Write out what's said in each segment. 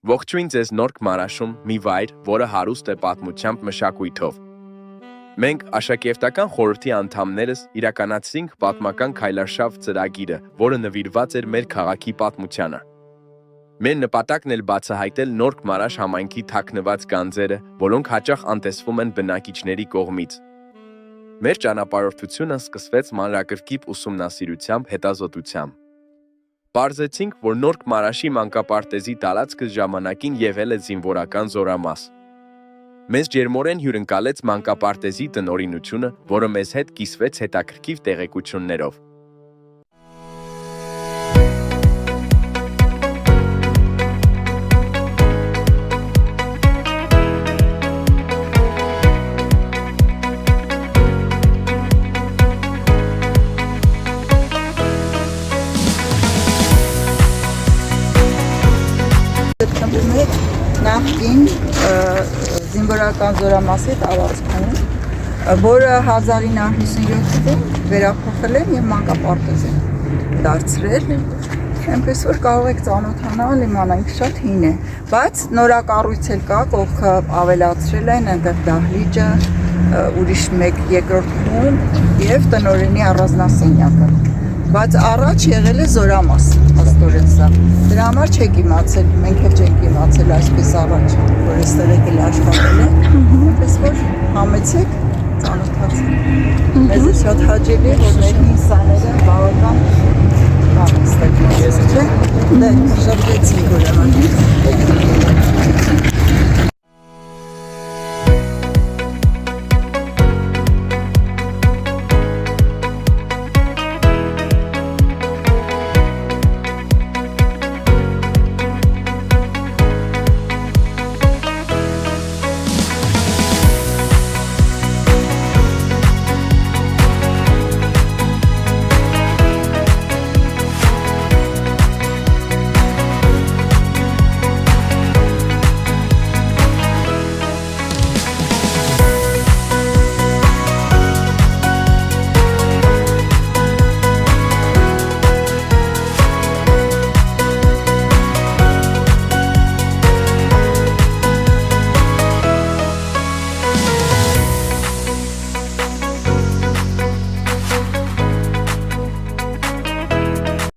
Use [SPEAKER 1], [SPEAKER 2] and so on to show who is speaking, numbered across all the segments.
[SPEAKER 1] Ողջույն ձեզ Նորք Մարաշում մի վայր, որը հարուստ է պատմությամբ մշակույթով։ Մենք աշակերտական խորհրդի անդամներս իրականացրինք պատմական քայլարշավ ծրագիրը, որը նվիրված էր մեր քաղաքի պատմությանը։ Մեր նպատակն էլ բացահայտել Նորք Մարաշ համայնքի թաքնված գանձերը, որոնք հաճախ անտեսվում են բնակիչների կողմից։ Մեր ճանապարհորդությունը սկսվեց մանրակրկիտ ուսումնասիրությամբ, հետազոտությամբ։ Պարզեցինք, որ Նորք Մարաշի մանկապարտեզի տարածքը ժամանակին եղել է զինվորական զորամաս։ Մեզ ջերմորեն հյուրընկալեց մանկապարտեզի տնօրինությունը, որը մեզ հետ կիսվեց հետաքրքիր տեղեկություններով։
[SPEAKER 2] Նախկին զինվորական զորամասի տարածքում, որը 1957 վերափոխել են և մանկապարտեզ են դարձրել, այնպես որ կարող եք ծանոթանալ, իմանանք շատ հին է, բայց նորակառույց էլ կա, կողքը ավելացրել են, այնտեղ դահլիճը, ուրիշ մեկ երկրորդ խումբ և տնօրենի առանձնասենյակը, բայց առաջ եղել է զորամաս, աստորեն սա, դրա համար չեք իմացել, մենք էլ չենք իմացել այսպես առաջ, որ այստեղ եկել աշխատել է, այնպես որ համեցեք, ծանոթացեք, մեզ է շատ հաճելի է, որ մեր հին սաները բավական բան այստեղ մոտ չէ, դե շրջեցինք ուրեմն։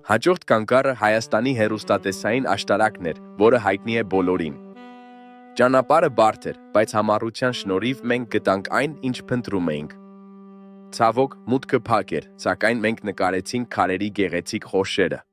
[SPEAKER 1] Հաջորդ կանգառը Հայաստանի հեռուստատեսային աշտարակն էր, որը հայտնի է բոլորին։ Ճանապարհը բարդ էր, բայց համառության շնորհիվ մենք գտանք այն, ինչ փնտրում էինք։ Ցավոք, մուտքը փակ էր, սակայն մենք նկարեցինք քարերի գեղեցիկ խորշերը։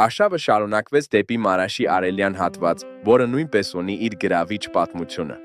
[SPEAKER 1] Արշավը շարունակվեց դեպի Մարաշի արևելյան հատված, որը նույնպես ունի իր գրավիչ պատմությունը։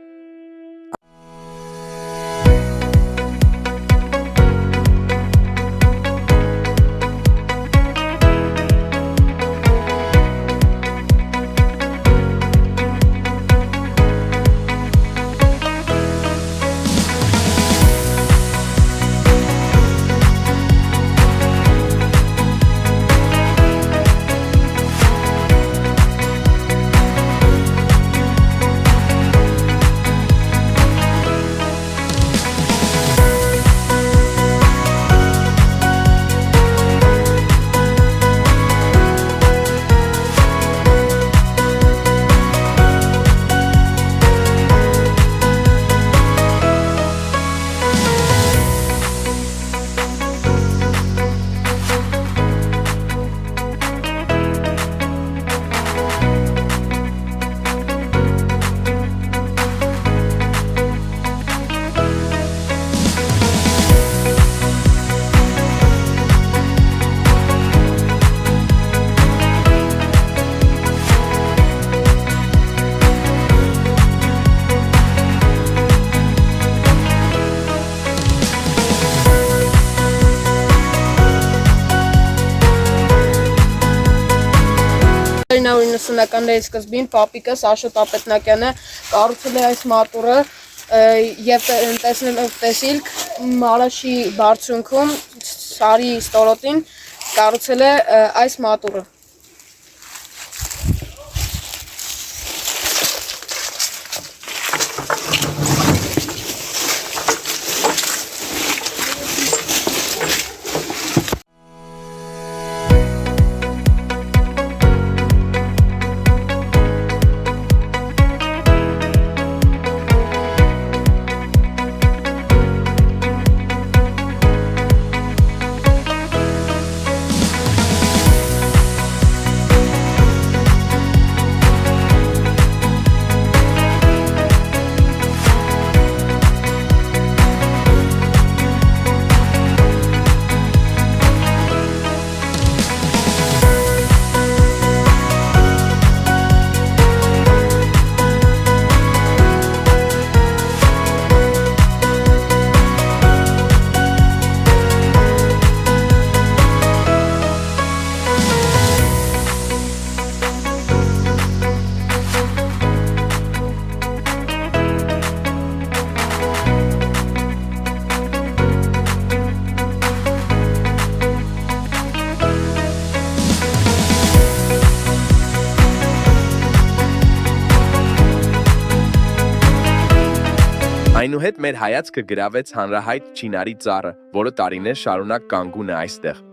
[SPEAKER 3] 30-ականների սկզբին պապիկս Աշոտ Ապետնակյանը կառուցել է այս մատուռը եւ տեսնելով տեսիլք Մարաշի բարձունքում Սարի ստորոտին կառուցել է այս մատուռը։
[SPEAKER 1] Այնուհետ մեր հայացքը գրավեց հանրահայտ չինարի ծառը, որը տարիներ շարունակ կանգուն է այստեղ։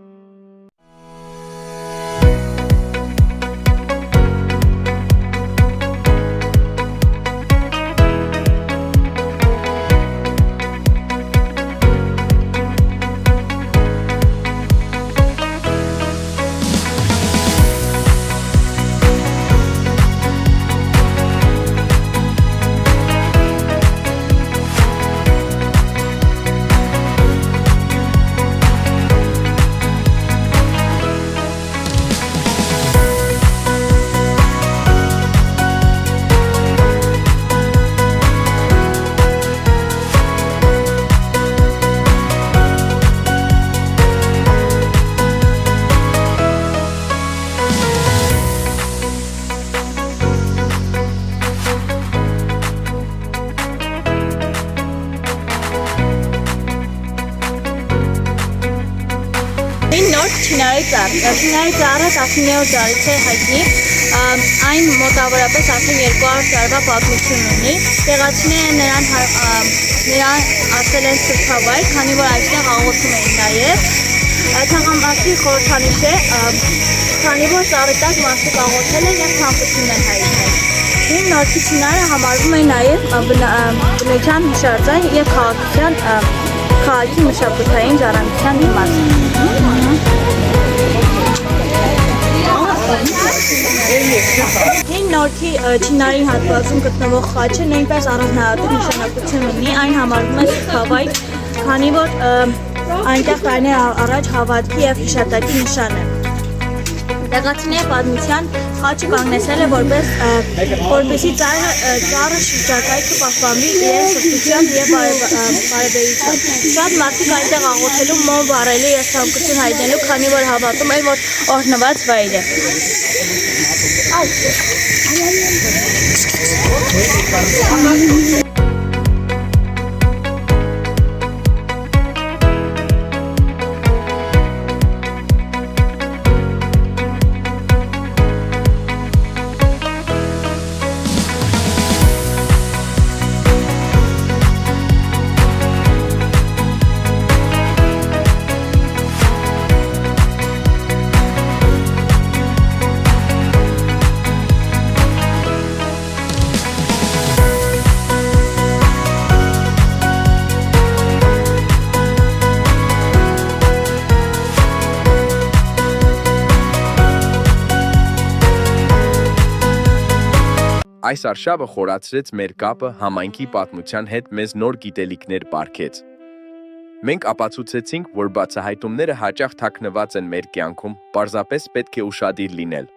[SPEAKER 4] Նոր Չինարի ծառ։ Չինարի ծառը 19-րդ դարից է հայտնի։ Այն մոտավորապես 1200 տարվա պատմություն ունի։ Տեղացիները նրան ասել են սրբավայր, քանի որ այստեղ աղոթում էին նաև։ Թաղամասի խորհրդանիշ է, քանի որ ծառի տակ մարդիկ աղոթել են եւ ցանկություն են հայտնել։ Հին Նորքի Չինարը համարվում է նաև բնության հուշարձան եւ քաղաքի մշակութային ժառանգության հիման։ Հին Նորքի Չինարի հատվածում գտնվող խաչը նույնպես առանձնահատուկ նշանակություն ունի, այն համարվում է սրբավայր, քանի որ այնտեղ տարիներ առաջ հավատքի եւ հիշատակի նշան է։ Տեղացիների պատմության խաչը կանգնեցել է որպեսզի ծառը շրջակայքը պահպանվի իրենց սրբությամբ եւ բարեբերությամբ։ Շատ մարդիկ այնտեղ աղոթելու, մոմ վառելու եւ ցանկություն հայտնելու, քանի որ հավատում են, որ օրհնված վայր է։
[SPEAKER 1] Այս արշավը խորացրեց մեր կապը համայնքի պատմության հետ, մեզ նոր գիտելիքներ պարգեց։ Մենք ապացուցեցինք, որ բացահայտումները հաճախ թաքնված են մեր կյանքում, պարզապես պետք է ուշադիր լինել։